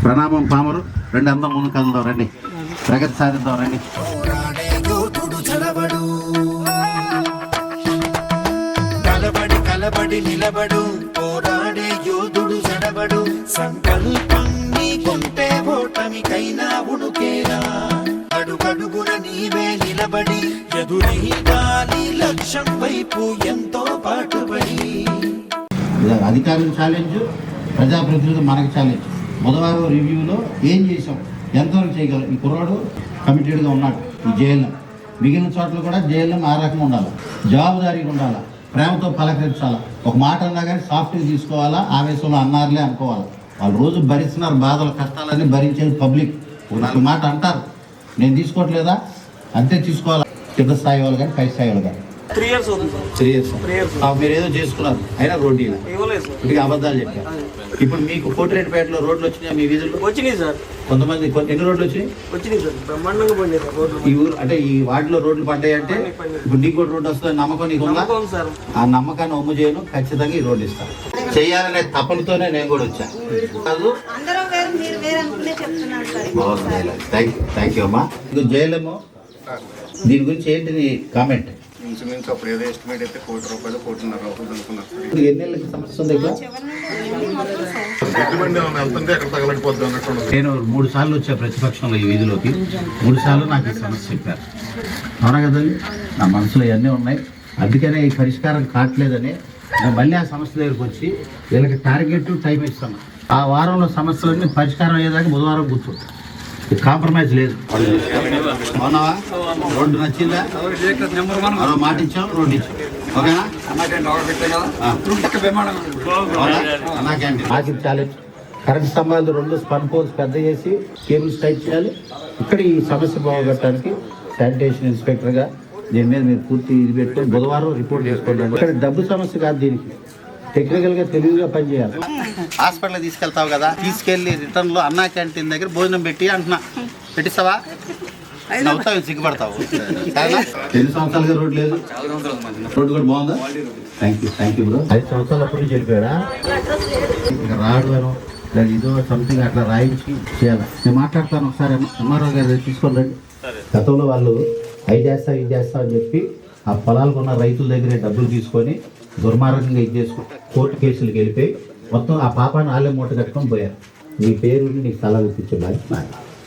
ప్రణామం పామరు రెండు అందం ముందు కదులుదాం రండి, ప్రగతి సాధిద్దాం రండి. కలబడి నిలబడు పోరాడే యోధుడు జడబడు, సంకల్పం నీకుంటే ఓటమికైనా ఉడుకేరా, అడుగడుగున నీవే నిలబడి ఎదురీదాని లక్ష్యం వైపు ఎంతో పాటుపడి. అధికారులు ఛాలెంజ్, ప్రజాప్రతినిధులు మనకు ఛాలెంజ్. బుధవారం రివ్యూలో ఏం చేసాం, ఎంతవరకు చేయగలం. ఈ కుర్రాడు కమిటెడ్గా ఉన్నాడు ఈ జైల్లో. మిగిలిన చోట్ల కూడా జైల్లో ఆ రకంగా ఉండాలి, జవాబుదారీగా ఉండాలి, ప్రేమతో పలకరించాలా. ఒక మాట అన్నా కానీ సాఫ్ట్గా తీసుకోవాలా, ఆవేశంలో అన్నారులే అనుకోవాలి. వాళ్ళు రోజు భరిస్తున్నారు బాధలు కష్టాలన్నీ భరించేది పబ్లిక్. ఒక నాలుగు మాట అంటారు, నేను తీసుకోవట్లేదా అంతే తీసుకోవాలా. కింద స్థాయి వాళ్ళు కానీ పై స్థాయి వాళ్ళు కానీ 3 years అవుతుంది సార్. 3 years మీరు ఏదో చేసుకున్నారు, అయినా రోడ్డు ఇవ్వలేదు. ఇప్పటికి అబద్ధాలు చెప్పారు. ఇప్పుడు మీకు కోటిరెడ్డిపేటలో రోడ్లు వచ్చినాయి, మీ వీధుల్లో వచ్చినాయి సార్. కొంతమంది ఎన్ని రోడ్లు వచ్చినాయి? వచ్చినాయి సార్, బ్రహ్మాండంగా పడినాయి సార్ రోడ్లు. ఈ ఊరు అంటే ఈ వార్డులో రోడ్లు పడ్డాయి అంటే ఇప్పుడు నీకు కూడా రోడ్డు వస్తుంది నమ్మకం నీకు ఉందా? సార్ ఆ నమ్మకాన్ని ఒమ్ము చేయను, ఖచ్చితంగా ఈ రోడ్డు ఇస్తాను. చేయాలనే తపనతోనే నేను కూడా వచ్చాను. థ్యాంక్ యూ అమ్మా. ఇది జైలేమో, దీని గురించి ఏంటి నీ కామెంట్? ఇంచుమించు అప్పుడు ఏదో ఎస్టిమేట్ అయితే ₹1 కోటి, ₹1.5 కోటి అనుకున్నారు. ఎన్నేళ్ళకి సమస్య ఉంది ఇక్కడ? నేను 3 సార్లు వచ్చా ప్రతిపక్షంలో ఈ వీధిలోకి. 3 సార్లు నాకు ఈ సమస్య చెప్పారు. అవునా కదండి, నా మనసులో ఇవన్నీ ఉన్నాయి. అందుకనే ఈ పరిష్కారం కావట్లేదని నేను మళ్ళీ ఆ సమస్య దగ్గరికి వచ్చి వీళ్ళకి టార్గెట్ టైం ఇస్తాను. ఆ వారంలో సమస్యలన్నీ పరిష్కారం అయ్యేదాకా బుధవారం కూర్చుంటాను. కాంప్రమైజ్ లేదు. అవునావా? రోడ్డు నచ్చిందా? మరో మాట ఇచ్చాం, రోడ్డు ఇచ్చాం. ఓకేనా? నాకు ఛాలెంజ్. కరెంట్ స్తంభాలు 2 స్పన్ పోల్స్ పెద్ద చేసి కేబుల్స్ టైప్ చేయాలి. ఇక్కడ ఈ సమస్య పోగొట్టడానికి శానిటేషన్ ఇన్స్పెక్టర్గా దీని మీద మీరు పూర్తి ఇది పెట్టుకొని బుధవారం రిపోర్ట్ చేసుకోండి. ఇక్కడ డబ్బు సమస్య కాదు, దీనికి టెక్నికల్గా తెలివిగా పనిచేయాలి. హాస్పిటల్ తీసుకెళ్తావు కదా, తీసుకెళ్ళి రిటర్న్లో అన్నా క్యాంటీన్ దగ్గర భోజనం పెట్టి అంటున్నా, పెట్టిస్తావా? నవ్వుతావు, సిగ్గుపడతావు. 10 సంవత్సరాలుగా రోడ్డు లేదు, రోడ్డు కూడా బాగుందా? Thank you bro. 5 సంవత్సరాల అప్పుడు నుంచి వెళ్ళిపోయాడా? ఇంకా రాడు గారు లేదా ఇదో సంథింగ్ అట్లా రాయించి చేయాలి. నేను మాట్లాడతాను ఒకసారి, ఎంఆర్ఓ గారు తీసుకొని రండి. గతంలో వాళ్ళు ఇది చేస్తా అని చెప్పి ఆ పొలాలకు ఉన్న రైతుల దగ్గరే డబ్బులు తీసుకొని దుర్మార్గంగా ఇది చేసుకుంటే కోర్టు కేసులకు వెళ్ళిపోయి మొత్తం ఆ పాపాన్ని వాళ్ళే మూట కట్టుకొని పోయారు. నీ పేరు నీకు సలహా ఇప్పించే బాధ్యత.